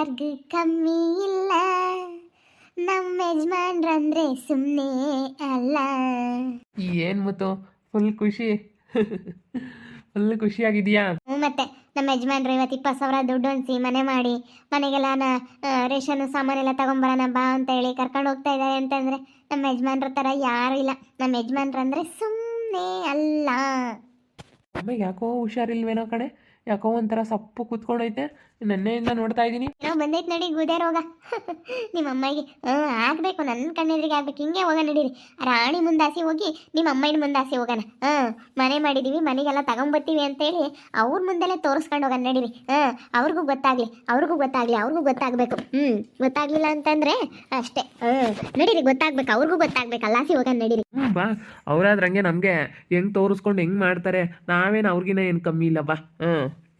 ಯಾರ್ಗೂ ಕಮ್ಮಿ ಇಲ್ಲ, ನಮ್ಮ ಯಜಮಾನ್ರಂದ್ರೆ ಸುಮ್ಮನೆ ಅಲ್ಲ. ಏನು ಮುತ್ತು ಫುಲ್ ಖುಷಿ ಫುಲ್ ಖುಷಿಯಾಗಿದೆಯಾ? ಹ್ಞೂ ಮತ್ತೆ ನಮ್ಮ ಯಜಮಾನ್ರು ಇವತ್ತು 20,000 ದುಡ್ಡು ಹೊಂದಿಸಿ ಮನೆ ಮಾಡಿ ಮನೆಗೆಲ್ಲ ರೇಷನ್ ಸಾಮಾನೆಲ್ಲ ತಗೊಂಬರೋಣ ಬಾ ಅಂತ ಹೇಳಿ ಕರ್ಕೊಂಡು ಹೋಗ್ತಾ ಇದ್ದಾರೆ ಅಂತಂದರೆ ನಮ್ಮ ಯಜಮಾನ್ರ ಥರ ಯಾರೂ ಇಲ್ಲ. ನಮ್ಮ ಯಜಮಾನ್ರಂದ್ರೆ ಸುಮ್ಮನೆ ಅಲ್ಲ. ಅಮ್ಮ ಯಾಕೋ ಹುಷಾರಿಲ್ವೇನೋ ಕಣೆ, ಯಾಕೋ ಒಂಥರ ಸಪ್ಪು ಕೂತ್ಕೊಂಡೈತೆ. ನೆನ್ನೆಯಿಂದ ನೋಡ್ತಾ ಇದ್ದೀನಿ. ಏನೋ ಬಂದೈತೆ ನಡಿ ಗುದೇ ರೋಗ ನಿಮ್ಮ ಅಮ್ಮಗೆ. ಆಗಬೇಕು, ನನ್ನ ಕಣ್ಣೆದ್ರಿಗೆ ಆಗ್ಬೇಕು. ಹಿಂಗೆ ಹೋಗೋಣ ನಡೀರಿ, ರಾಣಿ ಮುಂದಾಸಿ ಹೋಗಿ ನಿಮ್ಮ ಅಮ್ಮನ ಮುಂದಾಸಿ ಹೋಗೋಣ. ಮನೆ ಮಾಡಿದ್ದೀವಿ, ಮನೆಗೆಲ್ಲ ತಗೊಂಬರ್ತೀವಿ ಅಂತೇಳಿ ಅವ್ರ ಮುಂದೆಲ್ಲೇ ತೋರಿಸ್ಕೊಂಡು ಹೋಗೋಣ ನಡೀರಿ. ಅವ್ರಿಗೂ ಗೊತ್ತಾಗಲಿ, ಅವ್ರಿಗೂ ಗೊತ್ತಾಗಬೇಕು. ಗೊತ್ತಾಗ್ಲಿಲ್ಲ ಅಂತಂದರೆ ಅಷ್ಟೇ. ನಡೀರಿ, ಗೊತ್ತಾಗ್ಬೇಕು, ಅವ್ರಿಗೂ ಗೊತ್ತಾಗ್ಬೇಕು. ಅಲ್ಲಾಸಿ ಹೋಗೋಣ ನಡೀರಿ. ಬಾ, ಅವರಾದ್ರಂಗೆ ನಮಗೆ ಹೆಂಗೆ ತೋರಿಸ್ಕೊಂಡು ಹೆಂಗೆ ಮಾಡ್ತಾರೆ. ನಾವೇನು ಅವ್ರಿಗಿನ್ನ ಏನು ಕಮ್ಮಿ ಇಲ್ಲ ಬಾ.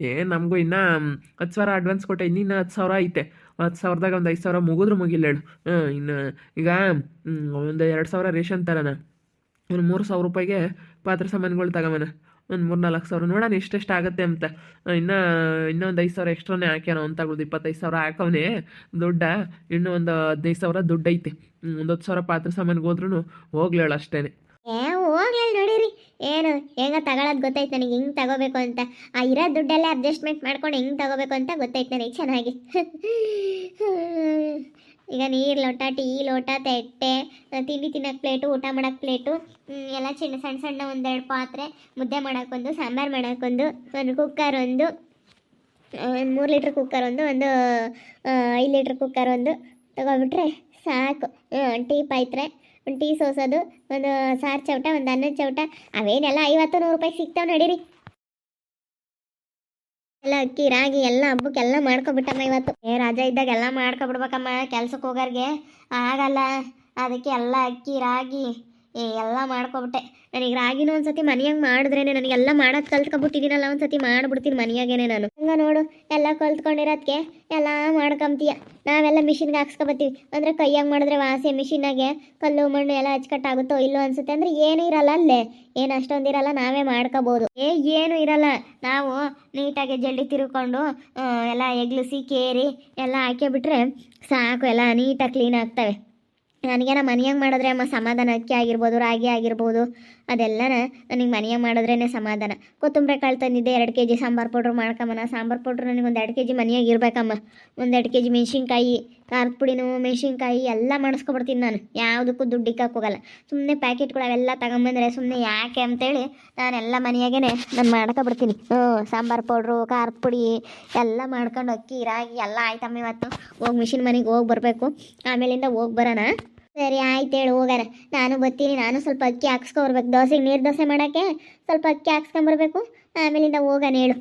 ಏನು ನಮಗೂ ಇನ್ನೂ 10,000 ಅಡ್ವಾನ್ಸ್ ಕೊಟ್ಟೆ, ಇನ್ನೂ 10,000 ಐತೆ. 10,000ದಾಗ ಒಂದು 5,000 ಮುಗಿದ್ರು ಮುಗಿಲ್ಲ ಹೇಳು. ಇನ್ನು ಈಗ ಒಂದು 2,000 ರೇಷನ್ ತರೋಣ, ಒಂದು 3,000 ರೂಪಾಯಿಗೆ ಪಾತ್ರೆ ಸಾಮಾನುಗಳು ತಗೊಂಬನ, ಒಂದು 3-4,000 ನೋಡೋಣ ಎಷ್ಟೆಷ್ಟು ಆಗುತ್ತೆ ಅಂತ. ಇನ್ನೂ ಒಂದು 5,000 ಎಕ್ಸ್ಟ್ರಾನೇ ಹಾಕ್ಯಾನ ಅಂತ ತಗೊಳ್ದು. 25,000 ಹಾಕವನೇ ದುಡ್ಡ, ಇನ್ನೂ ಒಂದು 15,000 ದುಡ್ಡು ಐತೆ. ಒಂದು 10,000 ಪಾತ್ರೆ ಸಾಮಾನಿಗೆ ಹೋದ್ರೂ ಹೋಗ್ಲಿ ಹೇಳು ಅಷ್ಟೇ. ಹೋಗ್ಲಿ ನೋಡಿರಿ, ಏನು ಹೆಂಗ ತಗೊಳ್ಳೋದು ಗೊತ್ತೈತೆ ನನಗೆ, ಹಿಂಗೆ ತಗೋಬೇಕು ಅಂತ. ಆ ಇರೋ ದುಡ್ಡೆಲ್ಲ ಅಡ್ಜಸ್ಟ್ಮೆಂಟ್ ಮಾಡ್ಕೊಂಡು ಹೆಂಗೆ ತಗೋಬೇಕು ಅಂತ ಗೊತ್ತೈತೆ ನನಗೆ ಚೆನ್ನಾಗಿ. ಈಗ ನೀರು ಲೋಟ, ಟೀ ಲೋಟ, ತಟ್ಟೆ, ತಿಂಡಿ ತಿನ್ನೋಕೆ ಪ್ಲೇಟು, ಊಟ ಮಾಡೋಕೆ ಪ್ಲೇಟು ಎಲ್ಲ ಸಣ್ಣ ಸಣ್ಣ 1-2 ಪಾತ್ರೆ, ಮುದ್ದೆ ಮಾಡೋಕ್ಕೊಂದು, ಸಾಂಬಾರು ಮಾಡೋಕ್ಕೊಂದು, ಒಂದು ಕುಕ್ಕರ್ ಒಂದು, 3 ಲೀಟ್ರ್ ಕುಕ್ಕರ್ ಒಂದು 5 ಲೀಟ್ರ್ ಕುಕ್ಕರ್ ಒಂದು ತಗೊಬಿಟ್ರೆ ಸಾಕು. ಟೀ ಪಾತ್ರೆ, ಒಂದು ಟೀ ಸೋಸೋದು, ಒಂದು ಸಾರು ಚೌಟ, ಒಂದು ಅನ್ನದ ಚೌಟ, ಅವೇನೆಲ್ಲ 50-100 ರೂಪಾಯಿ ಸಿಗ್ತಾವೆ ನಡೀರಿ. ಎಲ್ಲ ಅಕ್ಕಿ ರಾಗಿ ಎಲ್ಲ ಹಬ್ಬಕ್ಕೆಲ್ಲ ಮಾಡ್ಕೊಬಿಟ್ಟಮ್ಮ ಇವತ್ತು. ರಾಜ ಇದ್ದಾಗ ಎಲ್ಲ ಮಾಡ್ಕೊಬಿಡ್ಬೇಕಮ್ಮ. ಕೆಲ್ಸಕ್ಕೆ ಹೋಗೋರಿಗೆ ಆಗಲ್ಲ, ಅದಕ್ಕೆ ಎಲ್ಲ ಅಕ್ಕಿ ರಾಗಿ ಎಲ್ಲ ಮಾಡ್ಕೊಬಿಟ್ಟೆ. ನನಗೆ ರಾಗಿನೂ ಒಂದ್ಸತಿ ಮನೆಯಾಗ ಮಾಡಿದ್ರೇನೆ, ನನಗೆಲ್ಲ ಮಾಡೋದು ಕಲ್ತ್ಕೊಬಿಟ್ಟಿದ್ದೀನಲ್ಲ, ಒಂದ್ಸತಿ ಮಾಡಿಬಿಡ್ತೀನಿ ಮನೆಯಾಗೇನೆ ನಾನು. ಹಂಗ ನೋಡು, ಎಲ್ಲ ಕಲ್ತ್ಕೊಂಡಿರೋದಕ್ಕೆ ಎಲ್ಲ ಮಾಡ್ಕೊಂತೀಯ. ನಾವೆಲ್ಲ ಮಿಷಿನ್ಗೆ ಹಾಕ್ಸ್ಕೊಬತ್ತೀವಿ ಅಂದರೆ ಕೈಯಾಗ ಮಾಡಿದ್ರೆ ವಾಸೆ, ಮಿಷಿನಾಗೆ ಕಲ್ಲು ಮಣ್ಣು ಎಲ್ಲ ಅಚ್ಚುಕಟ್ಟಾಗುತ್ತೋ ಇಲ್ಲೋ ಅನ್ಸುತ್ತೆ. ಅಂದರೆ ಏನೂ ಇರಲ್ಲ ಅಲ್ಲೇ, ಏನು ಅಷ್ಟೊಂದಿರಲ್ಲ, ನಾವೇ ಮಾಡ್ಕೋಬೋದು. ಏನೂ ಇರಲ್ಲ, ನಾವು ನೀಟಾಗಿ ಜಲ್ದಿ ತಿರ್ಕೊಂಡು ಎಲ್ಲ ಎಗ್ಲಿಸಿ ಕೇರಿ ಎಲ್ಲ ಹಾಕಿಬಿಟ್ರೆ ಸಾಕು, ಎಲ್ಲ ನೀಟಾಗಿ ಕ್ಲೀನ್ ಆಗ್ತವೆ. ನನಗೇನ ಮನೆಯಾಗ ಮಾಡಿದ್ರೆ ಅಮ್ಮ ಸಮಾಧಾನ. ಅಕ್ಕಿ ಆಗಿರ್ಬೋದು, ರಾಗಿ ಆಗಿರ್ಬೋದು, ಅದೆಲ್ಲನ ನನಗೆ ಮನೆಯಾಗ ಮಾಡಿದ್ರೇ ಸಮಾಧಾನ. ಕೊತ್ತಂಬರಿ ಕಾಳು ತಂದಿದ್ದೆ 2 kg ಸಾಂಬಾರು ಪೌಡ್ರ್ ಮಾಡ್ಕೊಂಬನ. ಸಾಂಬಾರು ಪೌಡ್ರ್ ನನಗೆ ಒಂದು 2 kg ಮನೆಯಾಗ ಇರಬೇಕಮ್ಮ. ಒಂದು 2 kg ಮೆಣಸಿನ್ಕಾಯಿ, ಖಾರದ ಪುಡಿನೂ ಮೆಣಸಿನ್ಕಾಯಿ ಎಲ್ಲ ಮಾಡಿಸ್ಕೊಬಿಡ್ತೀನಿ ನಾನು. ಯಾವುದಕ್ಕೂ ದುಡ್ಡು ಇಕ್ಕಕ್ಕೆ ಹೋಗಲ್ಲ. ಸುಮ್ಮನೆ ಪ್ಯಾಕೆಟ್ಗಳು ಅವೆಲ್ಲ ತಗೊಂಬಂದರೆ ಸುಮ್ಮನೆ ಯಾಕೆ ಅಂತೇಳಿ ನಾನೆಲ್ಲ ಮನೆಯಾಗೇ ನಾನು ಮಾಡ್ಕೊಬಿಡ್ತೀನಿ. ಸಾಂಬಾರು ಪೌಡ್ರು, ಖಾರದ ಪುಡಿ ಎಲ್ಲ ಮಾಡ್ಕೊಂಡು, ಅಕ್ಕಿ ರಾಗಿ ಎಲ್ಲ ಆಯ್ತಮ್ಮ. ಇವತ್ತು ಹೋಗಿ ಮಿಷಿನ್ ಮನೆಗೆ ಹೋಗಿ ಬರಬೇಕು, ಆಮೇಲಿಂದ ಹೋಗಿ ಬರೋಣ. ಸರಿ ಆಯ್ತು ಹೇಳು, ಹೋಗೋಣ. ನಾನು ಬರ್ತೀನಿ. ನಾನು ಸ್ವಲ್ಪ ಅಕ್ಕಿ ಹಾಕ್ಸ್ಕೊಬರ್ಬೇಕು, ದೋಸೆಗೆ ನೀರು ದೋಸೆ ಮಾಡೋಕ್ಕೆ ಸ್ವಲ್ಪ ಅಕ್ಕಿ ಹಾಕ್ಸ್ಕೊಂಬರ್ಬೇಕು, ಆಮೇಲಿಂದ ಹೋಗೋಣ ಹೇಳು.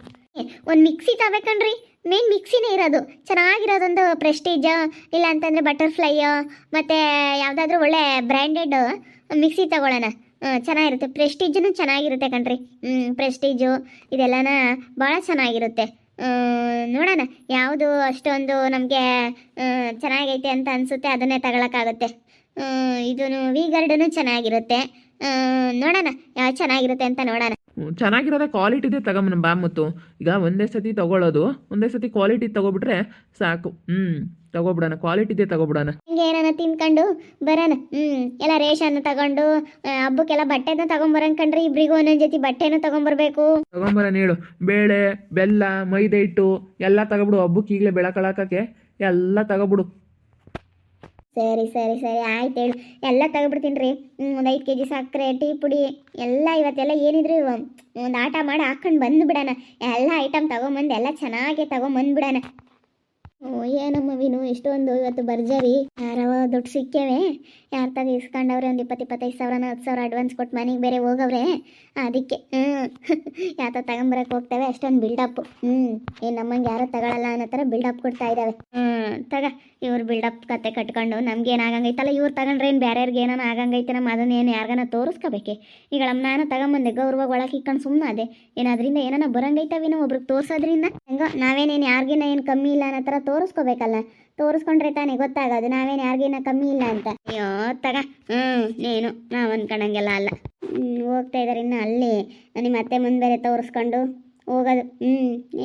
ಒಂದು ಮಿಕ್ಸಿ ತಗೋಬೇಕಣ್ರಿ, ಮೇನ್ ಮಿಕ್ಸಿನೇ ಇರೋದು ಚೆನ್ನಾಗಿರೋದೊಂದು ಪ್ರೆಸ್ಟೀಜ್, ಇಲ್ಲ ಅಂತಂದರೆ ಬಟರ್ಫ್ಲೈಯು, ಮತ್ತು ಯಾವುದಾದ್ರೂ ಒಳ್ಳೆ ಬ್ರ್ಯಾಂಡೆಡ್ ಮಿಕ್ಸಿ ತಗೊಳ್ಳೋಣ. ಚೆನ್ನಾಗಿರುತ್ತೆ, ಪ್ರೆಸ್ಟೀಜೂ ಚೆನ್ನಾಗಿರುತ್ತೆ ಕಣ್ರಿ. ಪ್ರೆಸ್ಟೀಜು ಇದೆಲ್ಲನ ಭಾಳ ಚೆನ್ನಾಗಿರುತ್ತೆ. ನೋಡೋಣ ಯಾವುದು ಅಷ್ಟೊಂದು ನಮಗೆ ಚೆನ್ನಾಗೈತೆ ಅಂತ ಅನಿಸುತ್ತೆ ಅದನ್ನೇ ತಗೊಳಕ್ಕಾಗುತ್ತೆ. ಇದೂ ವಿ ಗಾರ್ಡನು ಚೆನ್ನಾಗಿರುತ್ತೆ. ನೋಡೋಣ ಯಾವ ಚೆನ್ನಾಗಿರುತ್ತೆ ಅಂತ ನೋಡೋಣ. ಚೆನ್ನಾಗಿರೋದೇ ಕ್ವಾಲಿಟಿದೇ ತಗೊಂಬನ ಬಾ. ಮತ್ತು ಈಗ ಒಂದೇ ಸತಿ ತೊಗೊಳ್ಳೋದು, ಒಂದೇ ಸತಿ ಕ್ವಾಲಿಟಿ ತೊಗೊಬಿಟ್ರೆ ಸಾಕು. ತಗೊಬಿಡೋಣ, ಕ್ವಾಲಿಟಿದೇ ತಗೊಬಿಡೋಣ. ಹಿಂಗೆ ಏನಾನ ತಿನ್ಕೊಂಡು ಬರೋಣ. ಎಲ್ಲ ರೇಷನ್ ತಗೊಂಡು ಹಬ್ಬಕ್ಕೆಲ್ಲ ಬಟ್ಟೆನೂ ತಗೊಂಬರಂಗೆ ಕಣ್ರಿ. ಇಬ್ರಿಗೂ ಒಂದೊಂದು ಜೊತೆ ಬಟ್ಟೆನೂ ತಗೊಂಬರ್ಬೇಕು. ತಗೊಂಬರೋಣ ಹೇಳು. ಬೇಳೆ, ಬೆಲ್ಲ, ಮೈದಾ ಹಿಟ್ಟು ಎಲ್ಲ ತಗೊಬಿಡು. ಹಬ್ಬಕ್ಕೆ ಈಗಲೇ ಬೆಳಕಳಕ್ಕೆ ಎಲ್ಲ ತಗೊಬಿಡು. ಸರಿ ಸರಿ ಸರಿ ಆಯ್ತು ಹೇಳು, ಎಲ್ಲ ತಗೊಬಿಡ್ತೀನಿ ರೀ. ಒಂದು 5 kg ಸಕ್ಕರೆ, ಟೀ ಪುಡಿ ಎಲ್ಲ ಇವತ್ತೆಲ್ಲ ಏನಿದ್ರು ಒಂದು ಆಟ ಮಾಡಿ ಹಾಕ್ಕೊಂಡು ಬಂದುಬಿಡೋಣ. ಎಲ್ಲ ಐಟಮ್ ತಗೊಂಬಂದು ಎಲ್ಲ ಚೆನ್ನಾಗಿ ತಗೊಂಬಂದುಬಿಡೋಣ. ಏನಮ್ಮ ವಿನು ಇಷ್ಟೊಂದು ಇವತ್ತು ಭರ್ಜರಿ. ಯಾರವ ದುಡ್ಡು ಸಿಕ್ಕೇವೆ, ಯಾರು ತಗ ಇಸ್ಕೊಂಡವ್ರೆ ಒಂದು 20-25,000 10,000 ಅಡ್ವಾನ್ಸ್ ಕೊಟ್ಟು ಮನೆಗೆ ಬೇರೆ ಹೋಗವ್ರೆ. ಅದಕ್ಕೆ ಯಾತ ತಗೊಂಬರಕ್ಕೆ ಹೋಗ್ತವೆ ಅಷ್ಟೊಂದು ಬಿಲ್ಡಪ್. ಏನು ನಮ್ಮಂಗೆ ಯಾರೋ ತಗೊಳ್ಳಲ್ಲ ಅನ್ನೋ ಥರ ಬಿಲ್ಡಪ್ ಕೊಡ್ತಾ ಇದ್ದಾವೆ. ತಗ ಇವ್ರು ಬಿಲ್ಡಪ್ ಕತೆ ಕಟ್ಕೊಂಡು ನಮ್ಗೇನು ಆಗಂಗೈತಲ್ಲ, ಇವ್ರು ತಗೊಂಡ್ರೆ ಏನು ಬೇರೆಯವ್ರಿಗೆ ಏನಾನ ಆಗಂಗೈತೆ. ನಮ್ಮ ಅದನ್ನೇನು ಯಾರಿಗಾನ ತೋರಿಸ್ಕೋಬೇಕೆ. ಈಗ ನಾನು ತಗೊಂಬಂದೆ ಗೌರವಾಗ ಒಳಗೆ ಇಕ್ಕೊಂಡು ಸುಮ್ಮನೆ ಅದೇ ಏನು ಅದರಿಂದ ಏನಾನ ಬರಂಗೈತವೇನೋ ಒಬ್ರಿಗೆ ತೋರಿಸೋದ್ರಿಂದ. ಹೆಂಗೋ ನಾವೇನೇನು ಯಾರಿಗಿನ ಏನು ಕಮ್ಮಿ ಇಲ್ಲ ಅನ್ನೋ ಥರ ತೋರಿಸ್ಕೋಬೇಕಲ್ಲ. ತೋರಿಸ್ಕೊಂಡ್ರೆ ತಾನೇ ಗೊತ್ತಾಗೋದು ನಾವೇನು ಯಾರಿಗಿನ ಕಮ್ಮಿ ಇಲ್ಲ ಅಂತ. ಅಯ್ಯೋ ತಗ ನೀನು ನಾವು ಅಂದ್ಕೊಂಡಂಗೆಲ್ಲ ಅಲ್ಲ. ಹೋಗ್ತಾ ಇದ್ದಾರೆ ಇನ್ನು ಅಲ್ಲಿ ನಿಮ್ಮ ಅತ್ತೆ ಮುಂದೆ ಬೇರೆ ತೋರಿಸ್ಕೊಂಡು ಹೋಗೋದು.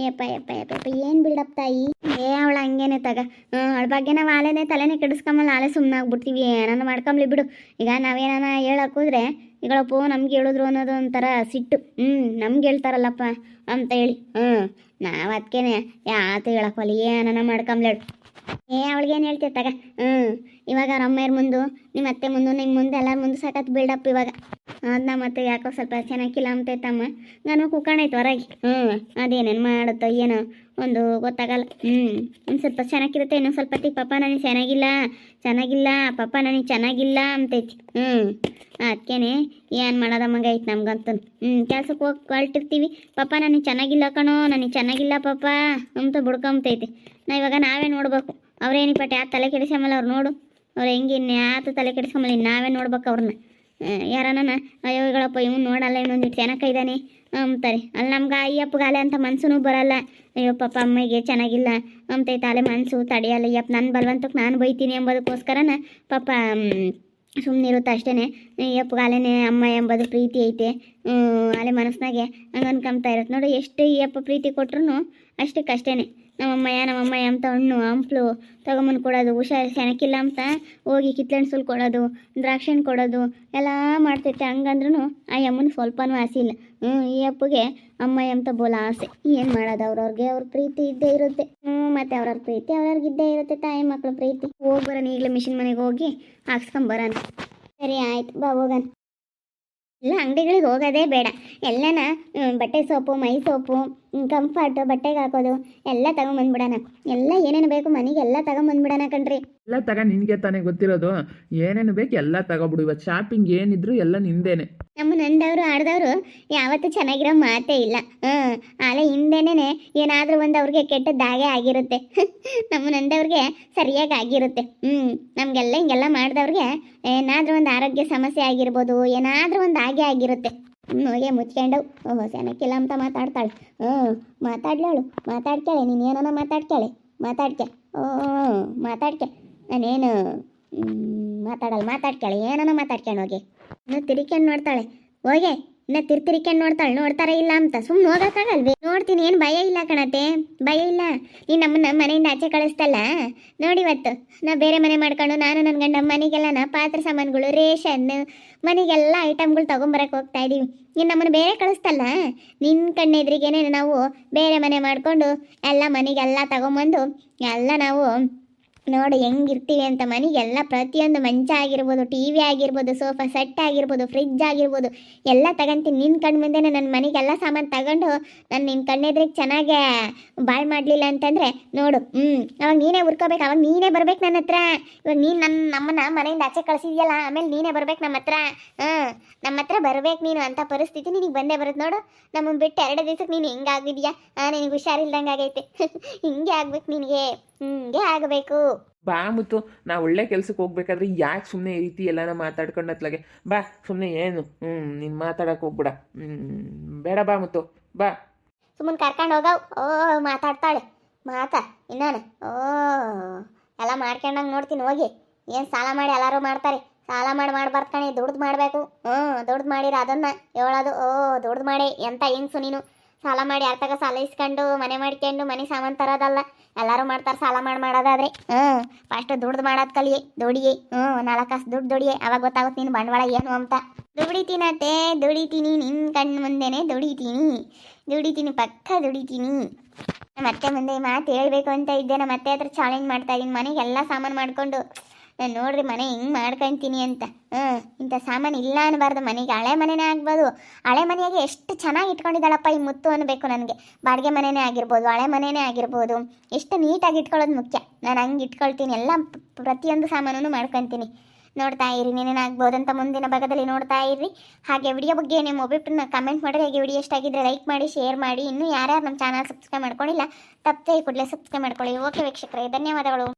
ಯಪ್ಪ ಯಪ್ಪ ಯಪ್ಪ ಯಪ್ಪ ಏನು ಬಿಲ್ಡಪ್ ತಾಯಿ. ಅವಳ ಹಂಗೇನೆ ತಗ. ಅವಳ ಬಗ್ಗೆ ನಾವು ಆಲೇನೆ ತಲೆನೇ ಕೆಡಿಸ್ಕೊಂಬಲ್ಲ, ಆಲೇ ಸುಮ್ಮನೆ ಆಗ್ಬಿಡ್ತೀವಿ. ಏನಾನ ಮಾಡ್ಕೊಂಬ್ಲಿ ಬಿಡು. ಈಗ ನಾವೇನಾನ ಹೇಳಕ್ ಹೋದ್ರೆ ಈಗಳಪ್ಪೋ ನಮ್ಗೆ ಹೇಳಿದ್ರು ಅನ್ನೋದು ಒಂಥರ ಸಿಟ್ಟು. ನಮ್ಗೆ ಹೇಳ್ತಾರಲ್ಲಪ್ಪ ಅಂತ ಹೇಳಿ ನಾವು ಅದಕ್ಕೇನೆ ಯಾತು ಹೇಳಕ್ಕಲ್ಲ, ಏನಾನ ಮಾಡ್ಕೊಂಬ್ಲೇಳು. ಅವಳಿಗೇನು ಹೇಳ್ತೀವಿ ತಗ. ಇವಾಗ ಅವ್ರ ಅಮ್ಮೆಯರ ಮುಂದೆ, ನಿಮ್ಮ ಅತ್ತೆ ಮುಂದೆ, ನಿಮ್ಮ ಮುಂದೆ ಎಲ್ಲರ ಮುಂದೆ ಸಾಕತ್ತು ಬಿಲ್ಡಪ್. ಇವಾಗ ಅದನ್ನ ಮತ್ತೆ ಯಾಕೋ ಸ್ವಲ್ಪ ಚೆನ್ನಾಗಿಲ್ಲ ಅಂತೈತಮ್ಮ. ನಾನು ಕುಕ್ಕಣೈತೆ ಹೊರಗೆ. ಅದೇನೇನು ಮಾಡುತ್ತೋ ಏನೋ ಒಂದು ಗೊತ್ತಾಗಲ್ಲ. ಒಂದು ಸ್ವಲ್ಪ ಚೆನ್ನಾಗಿರುತ್ತೆ, ಇನ್ನೊಂದು ಸ್ವಲ್ಪ ಹೊತ್ತಿಗೆ ಪಪ್ಪ ನನಗೆ ಚೆನ್ನಾಗಿಲ್ಲ ಪಪ್ಪ ನನಗೆ ಚೆನ್ನಾಗಿಲ್ಲ ಅಂತೈತಿ. ಅದಕ್ಕೇನೆ ಏನು ಮಾಡೋದಮ್ಮಂಗ ಐತೆ ನಮ್ಗಂತೂ. ಕೆಲ್ಸಕ್ಕೆ ಹೋಗಿ ಹೊರಟಿರ್ತೀವಿ, ಪಪ್ಪ ನನಗೆ ಚೆನ್ನಾಗಿಲ್ಲ ಕಣೋ, ನನಗೆ ಚೆನ್ನಾಗಿಲ್ಲ ಪಪ್ಪ ಅಂತ ಬುಡ್ಕೊಂಬತೈತಿ. ಇವಾಗ ನಾವೇ ನೋಡ್ಬೇಕು. ಅವ್ರೇನಿಪಟ್ಟು ಯಾರು ತಲೆ ಕೆಡಿಸ್ಕೊಂಬಲ್ಲ. ಅವ್ರು ನೋಡು, ಅವ್ರು ಹೆಂಗೆ ಇನ್ಯಾತು ತಲೆ ಕೆಡಿಸ್ಕೊಂಬಲ್ಲ. ನಾವೇ ನೋಡ್ಬೇಕು ಅವ್ರನ್ನ. ಯಾರನ್ನ ಅಯ್ಯೋಗಳಪ್ಪ ಇವ್ನು ನೋಡಲ್ಲ, ಇನ್ನೊಂದಿಟ್ಟು ಚೆನ್ನಾಗಿದ್ದಾನೆ ಅಂತಾರೆ. ಅಲ್ಲಿ ನಮ್ಗೆ ಅಯ್ಯಪ್ಪಗಾಲೆ ಅಂತ ಮನ್ಸೂ ಬರಲ್ಲ. ಅಯ್ಯೋ ಪಾಪ ಅಮ್ಮಗೆ ಚೆನ್ನಾಗಿಲ್ಲ ಅಂತೈತೆ, ಅಲೆ ಮನಸ್ಸು ತಡೆಯಲ್ಲ. ಅಯ್ಯಪ್ಪ ನನ್ನ ಬಲವಂತಕ್ಕೆ ನಾನು ಬೈತೀನಿ ಎಂಬುದಕ್ಕೋಸ್ಕರನ ಪಾಪ ಸುಮ್ಮನಿರುತ್ತೆ ಅಷ್ಟೇ. ಅಪ್ಪಗಾಲೇನೆ ಅಮ್ಮ ಎಂಬುದು ಪ್ರೀತಿ ಐತೆ. ಅಲೆ ಮನಸ್ಸಿನಾಗೆ ಹಂಗೆ ಅನ್ಕೊಂಬ್ತಾ ಇರುತ್ತೆ ನೋಡು. ಎಷ್ಟು ಈ ಅಪ್ಪ ಪ್ರೀತಿ ಕೊಟ್ರು ಅಷ್ಟಕ್ಕಷ್ಟೇ. ನಮ್ಮಮ್ಮಯ್ಯ ಅಂತ ಹಣ್ಣು ಹಂಪ್ಲು ತೊಗೊಂಬಂದು ಕೊಡೋದು, ಹುಷಾರು ಸೆನಕಿಲ್ಲ ಅಂತ ಹೋಗಿ ಕಿತ್ಲೆಣ್ಸುಲ್ ಕೊಡೋದು, ದ್ರಾಕ್ಷಿ ಹಣ್ಣು ಕೊಡೋದು ಎಲ್ಲ ಮಾಡ್ತೈತೆ. ಹಂಗಂದ್ರೂ ಆ ಅಮ್ಮನ ಸ್ವಲ್ಪನೂ ಆಸೆ ಇಲ್ಲ. ಈ ಅಪ್ಪಗೆ ಅಮ್ಮಯ್ಯ ಅಂತ ಬೋಲ ಆಸೆ. ಏನು ಮಾಡೋದು, ಅವ್ರವ್ರಿಗೆ ಅವ್ರ ಪ್ರೀತಿ ಇದ್ದೇ ಇರುತ್ತೆ. ಮತ್ತು ಅವ್ರವ್ರ ಪ್ರೀತಿ ಅವ್ರವ್ರಿಗಿದ್ದೇ ಇರುತ್ತೆ. ತಾಯಿ ಮಕ್ಕಳು ಪ್ರೀತಿ. ಹೋಗಿ ಬರೋಣ ಈಗಲೇ ಮಿಷಿನ್ ಮನೆಗೆ ಹೋಗಿ ಹಾಕ್ಸ್ಕೊಂಬರೋಣ. ಸರಿ ಆಯ್ತು ಬಾ ಹೋಗೋಣ. ಇಲ್ಲ ಅಂಗಡಿಗಳಿಗೆ ಹೋಗೋದೇ ಬೇಡ. ಎಲ್ಲನ ಬಟ್ಟೆ ಸೋಪು, ಮೈ ಸೋಪು, ಕಂಫರ್ಟು, ಬಟ್ಟೆಗೆ ಹಾಕೋದು ಎಲ್ಲ ತಗೊಂಬಂದ್ಬಿಡೋಣ. ಎಲ್ಲ ಏನೇನು ಬೇಕು ಮನೆಗೆ ಎಲ್ಲ ತಗೊಂಬಂದ್ಬಿಡೋಣ ಕಣ್ರಿ. ಎಲ್ಲ ನಿನಗೆ ತಾನೇ ಗೊತ್ತಿರೋದು. ಏನೇನು ಬೇಕು ಎಲ್ಲ ತಗೊಬಿಡು. ಇವತ್ತು ಶಾಪಿಂಗ್ ಏನಿದ್ರು ಎಲ್ಲ ನಿಂದೇನೆ. ನಮ್ಮ ನಂದವರು ಆಡ್ದವರು ಯಾವತ್ತೂ ಚೆನ್ನಾಗಿರೋ ಮಾತೇ ಇಲ್ಲ. ಆಲೆ ಹಿಂದೆನೇ ಏನಾದರೂ ಒಂದು ಅವ್ರಿಗೆ ಕೆಟ್ಟದ್ದಾಗೆ ಆಗಿರುತ್ತೆ. ನಮ್ಮ ನಂದವ್ರಿಗೆ ಸರಿಯಾಗಿ ಆಗಿರುತ್ತೆ. ನಮಗೆಲ್ಲ ಹಿಂಗೆಲ್ಲ ಮಾಡಿದವ್ರಿಗೆ ಏನಾದರೂ ಒಂದು ಆರೋಗ್ಯ ಸಮಸ್ಯೆ ಆಗಿರ್ಬೋದು, ಏನಾದರೂ ಒಂದು ಆಗೇ ಆಗಿರುತ್ತೆ. ಹೋಗಿ ಮುಚ್ಕೊಂಡು ಚೆನ್ನಾಗಿಲ್ಲ ಅಂತ ಮಾತಾಡ್ತಾಳೆ. ಮಾತಾಡ್ಲೇಳು, ಮಾತಾಡ್ಕೇಳೆ. ನೀನು ಏನೋ ಮಾತಾಡ್ಕೆ ಮಾತಾಡ್ಕೆ. ನಾನೇನು ಮಾತಾಡ್ಕೇಳೆ, ಏನೋ ಮಾತಾಡ್ಕೊಂಡು ಹೋಗಿ. ಇನ್ನು ತಿರ್ಕೊಂಡು ನೋಡ್ತಾಳೆ. ಹೋಗೆ ಇನ್ನು ತಿರ್ಕೊಂಡು ನೋಡ್ತಾಳೆ. ನೋಡ್ತಾರ ಇಲ್ಲ ಅಂತ ಸುಮ್ಮನೆ ಹೋಗೋಕ್ಕಾಗಲ್ವೇ? ನೋಡ್ತೀನಿ, ಏನು ಭಯ ಇಲ್ಲ ಕಣತೆ, ಭಯ ಇಲ್ಲ. ನೀನು ನಮ್ಮನ್ನ ಮನೆಯಿಂದ ಆಚೆ ಕಳಿಸ್ತಲ್ಲ ನೋಡಿವತ್ತು. ನಾ ಬೇರೆ ಮನೆ ಮಾಡ್ಕೊಂಡು ನಾನು ನನ್ನ ಗಂಡ ಮನೆಗೆಲ್ಲ ಪಾತ್ರೆ ಸಾಮಾನುಗಳು, ರೇಷನ್, ಮನೆಗೆಲ್ಲ ಐಟಮ್ಗಳು ತೊಗೊಂಬರಕ್ಕೆ ಹೋಗ್ತಾ ಇದ್ದೀವಿ. ನೀನು ನಮ್ಮನ್ನು ಬೇರೆ ಕಳಿಸ್ತಲ್ಲ, ನಿನ್ನ ಕಣ್ಣೆದ್ರಿಗೇನೆ ನಾವು ಬೇರೆ ಮನೆ ಮಾಡಿಕೊಂಡು ಎಲ್ಲ ಮನೆಗೆಲ್ಲ ತಗೊಂಬಂದು ಎಲ್ಲ ನಾವು ನೋಡಿ ಹೆಂಗಿರ್ತೀವಿ ಅಂತ. ಮನೆಗೆಲ್ಲ ಪ್ರತಿಯೊಂದು ಮಂಚ ಆಗಿರ್ಬೋದು, ಟಿ ವಿ ಆಗಿರ್ಬೋದು, ಸೋಫಾ ಸೆಟ್ ಆಗಿರ್ಬೋದು, ಫ್ರಿಜ್ ಆಗಿರ್ಬೋದು ಎಲ್ಲ ತಗೊಂತೀನಿ. ನಿನ್ನ ಕಣ್ಣು ಮುಂದೆನೇ ನನ್ನ ಮನೆಗೆಲ್ಲ ಸಾಮಾನು ತಗೊಂಡು ನಾನು ನಿನ್ನ ಕಣ್ಣೆದ್ರಿಗೆ ಚೆನ್ನಾಗೆ ಬಾಳ್ ಮಾಡಲಿಲ್ಲ ಅಂತಂದರೆ ನೋಡು. ಅವಾಗ ನೀನೇ ಉರ್ಕೋಬೇಕು, ಅವಾಗ ನೀನೇ ಬರ್ಬೇಕು ನನ್ನ ಹತ್ರ. ಇವಾಗ ನೀನು ನಮ್ಮನ್ನ ಮನೆಯಿಂದ ಆಚೆ ಕಳಿಸಿದ್ಯಲ್ಲ, ಆಮೇಲೆ ನೀನೇ ಬರ್ಬೇಕು ನಮ್ಮ ಹತ್ರ. ನಮ್ಮ ಹತ್ರ ಬರ್ಬೇಕು ನೀನು. ಅಂತ ಪರಿಸ್ಥಿತಿ ನಿನಗೆ ಬಂದೇ ಬರುತ್ತೆ ನೋಡು. ನಮ್ಮನ್ನು ಬಿಟ್ಟು 2 ದಿವಸಕ್ಕೆ ನೀನು ಹಿಂಗಾಗಿದೆಯಾ? ನಿನಗೆ ಹುಷಾರಿಲ್ದಂಗೆ ಆಗೈತೆ. ಹಿಂಗೆ ಆಗ್ಬೇಕು ನಿನಗೆ, ಹಿಂಗೆ ಆಗಬೇಕು. ಬಾ ಮುತ್ತು, ನಾ ಒಳ್ಳೆ ಕೆಲ್ಸಕ್ಕೆ ಹೋಗ್ಬೇಕಾದ್ರೆ ಯಾಕೆ ಸುಮ್ಮನೆ ಈ ರೀತಿ ಎಲ್ಲಾನ ಮಾತಾಡ್ಕೊಂಡು ಅತ್ಲಾಗೆ ಬಾ. ಸುಮ್ಮನೆ ಏನು ನೀನು ಮಾತಾಡಕ್ಕೆ ಹೋಗ್ಬಿಡ. ಬೇಡ ಬಾ ಮುತ್ತು, ಬಾ. ಸುಮ್ಮನೆ ಕರ್ಕೊಂಡು ಹೋಗವ್. ಮಾತಾಡ್ತಾಳೆ ಇನ್ನೇನು ಎಲ್ಲ ಮಾಡ್ಕೊಂಡಂಗೆ ನೋಡ್ತೀನಿ. ಹೋಗಿ ಏನು ಸಾಲ ಮಾಡಿ ಎಲ್ಲರೂ ಮಾಡ್ತಾರೆ. ಸಾಲ ಮಾಡಿ ಬರ್ತಾನೆ, ದುಡ್ದು ಮಾಡಬೇಕು. ದುಡ್ದು ಮಾಡಿರ ಅದನ್ನು ಹೇಳೋದು. ದುಡ್ದು ಮಾಡಿ ಎಂತ ಹೆಂಗ್ಸು ನೀನು. ಸಾಲ ಮಾಡಿ ಯಾರ ತಗ ಸಾಲ ಇಸ್ಕೊಂಡು ಮನೆ ಮಾಡ್ಕೊಂಡು ಮನೆ ಸಾಮಾನು ತರೋದಲ್ಲ. ಎಲ್ಲರೂ ಮಾಡ್ತಾರೆ ಸಾಲ ಮಾಡೋದಾದ್ರೆ. ಫಸ್ಟ್ ದುಡ್ದು ಮಾಡೋದು ಕಲಿಯೇ, ದುಡಿಯೇ. 4 ಕಾಸು ದುಡ್ಡು ದುಡಿಯೇ, ಅವಾಗ ಗೊತ್ತಾಗುತ್ತೆ ನೀನು ಬಂಡವಾಳ ಏನು ಅಂತ. ದುಡಿತೀನತ್ತೆ, ದುಡಿತೀನಿ. ನಿನ್ನ ಕಣ್ಣು ಮುಂದೆನೆ ದುಡಿತೀನಿ, ಪಕ್ಕ ದುಡಿತೀನಿ. ಮತ್ತೆ ಮುಂದೆ ಮಾತು ಹೇಳ್ಬೇಕು ಅಂತ ಇದ್ದೆ. ನಮ್ಮ ಅತ್ತೆ ಹತ್ರ ಚಾಲೆಂಜ್ ಮಾಡ್ತಾ ಇದ್ದೀನಿ. ಮನೆಗೆಲ್ಲ ಸಾಮಾನು ಮಾಡಿಕೊಂಡು ನಾನು ನೋಡ್ರಿ ಮನೆ ಹಿಂಗೆ ಮಾಡ್ಕೊತೀನಿ ಅಂತ. ಇಂಥ ಸಾಮಾನು ಇಲ್ಲ ಅನ್ನಬಾರ್ದು. ಮನೆಗೆ ಹಳೆ ಮನೆಯೇ ಆಗ್ಬೋದು. ಹಳೆ ಮನೆಯಾಗೆ ಎಷ್ಟು ಚೆನ್ನಾಗಿ ಇಟ್ಕೊಂಡಿದ್ದಾಳಪ್ಪ ಈ ಮುತ್ತು ಅನ್ನಬೇಕು ನನಗೆ. ಬಾಡಿಗೆ ಮನೆಯೇ ಆಗಿರ್ಬೋದು, ಹಳೆ ಮನೆಯೇ ಆಗಿರ್ಬೋದು, ಎಷ್ಟು ನೀಟಾಗಿ ಇಟ್ಕೊಳ್ಳೋದು ಮುಖ್ಯ. ನಾನು ಹಂಗೆ ಇಟ್ಕೊಳ್ತೀನಿ. ಎಲ್ಲ ಪ್ರತಿಯೊಂದು ಸಾಮಾನು ಮಾಡ್ಕೊತೀನಿ. ನೋಡ್ತಾ ಇರಿ, ನೀನೇನಾಗ್ಬೋದು ಅಂತ ಮುಂದಿನ ಭಾಗದಲ್ಲಿ ನೋಡ್ತಾ ಇರ್ರಿ. ಹಾಗೆ ವಿಡಿಯೋ ಬಗ್ಗೆ ನಿಮ್ಮ ಒಬ್ಬೊಬ್ಬರನ್ನ ಕಮೆಂಟ್ ಮಾಡಿದ್ರೆ, ಹಾಗೆ ವಿಡಿಯೋ ಎಷ್ಟಾಗಿದ್ದರೆ ಲೈಕ್ ಮಾಡಿ, ಶೇರ್ ಮಾಡಿ. ಇನ್ನೂ ಯಾರ್ಯಾರು ನಮ್ಮ ಚಾನಲ್ ಸಬ್ಸ್ಕ್ರೈಬ್ ಮಾಡ್ಕೊಂಡಿಲ್ಲ ತಪ್ಪದೆ ಕೂಡಲೇ ಸಬ್ಸ್ಕ್ರೈಬ್ ಮಾಡ್ಕೊಳ್ಳಿ. ಓಕೆ ವೀಕ್ಷಕರೇ, ಧನ್ಯವಾದಗಳು.